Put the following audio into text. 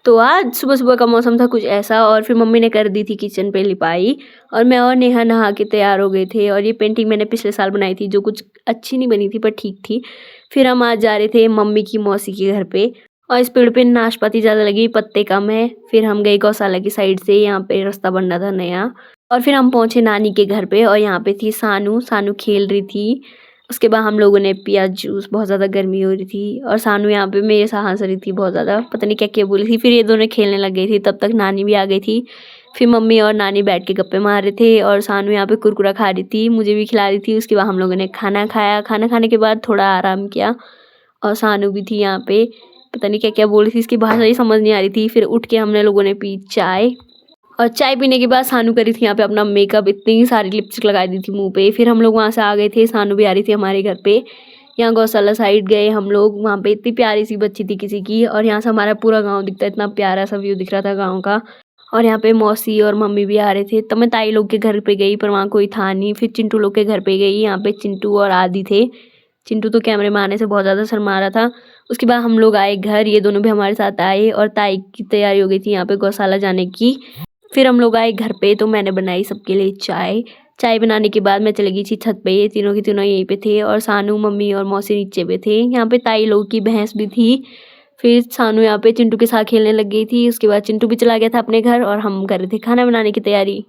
तो आज सुबह-सुबह का मौसम था कुछ ऐसा और फिर मम्मी ने कर दी थी किचन पे लिपाई और मैं और नेहा नहा के तैयार हो गए थे और ये पेंटिंग मैंने पिछले साल बनाई थी जो कुछ अच्छी नहीं बनी थी पर ठीक थी। फिर हम आज जा रहे थे मम्मी की मौसी के घर पे और इस पेड़ पे नाशपाती ज़्यादा लगी, पत्ते कम है। फिर हम गए गौशाला की साइड से, यहाँ पे रास्ता बन रहा था नया और फिर हम पहुँचे नानी के घर पे और यहाँ पे थी सानू, सानू खेल रही थी। उसके बाद हम लोगों ने पिया जूस, बहुत ज़्यादा गर्मी हो रही थी और सानू यहाँ पे मेरे साथ हंस रही थी बहुत ज़्यादा, पता नहीं क्या-क्या बोली थी। फिर ये दोनों खेलने लग गई थी, तब तक नानी भी आ गई थी। फिर मम्मी और नानी बैठ के गप्पे मार रहे थे और सानू यहाँ पे कुरकुरा खा रही थी, मुझे भी खिला रही थी। उसके बाद हम लोगों ने खाना खाया, खाना खाने के बाद थोड़ा आराम किया और सानू भी थी यहाँ पे, पता नहीं क्या-क्या बोल रही थी, इसकी भाषा ही समझ नहीं आ रही थी। फिर उठ के हमने लोगों ने पी चाय और चाय पीने के बाद सानू करी थी यहाँ पे अपना मेकअप, इतनी सारी लिपस्टिक लगाई दी थी मुँह पे। फिर हम लोग वहाँ से आ गए थे, सानू भी आ रही थी हमारे घर पे। यहाँ गौशाला साइड गए हम लोग, वहाँ पे इतनी प्यारी सी बच्ची थी किसी की और यहाँ से हमारा पूरा गाँव दिखता है, इतना प्यारा सा व्यू दिख रहा था गाँव का। और यहाँ पे मौसी और मम्मी भी आ रहे थे, तब मैं ताई लोग के घर पे गई पर वहाँ कोई था नहीं। फिर चिंटू लोग के घर पे गई, यहाँ पे चिंटू और आदि थे। चिंटू तो कैमरे में आने से बहुत ज़्यादा शर्मा रहा था। उसके बाद हम लोग आए घर, ये दोनों भी हमारे साथ आए और ताई की तैयारी हो गई थी यहाँ पे गौशाला जाने की। फिर हम लोग आए घर पे तो मैंने बनाई सबके लिए चाय। चाय बनाने के बाद मैं चली गई थी छत पे, ये तीनों की तीनों यहीं पे थे और सानू, मम्मी और मौसी नीचे पे थे। यहाँ पे ताई लोग की भैंस भी थी। फिर सानू यहाँ पे चिंटू के साथ खेलने लग गई थी। उसके बाद चिंटू भी चला गया था अपने घर और हम कर रहे थे खाना बनाने की तैयारी।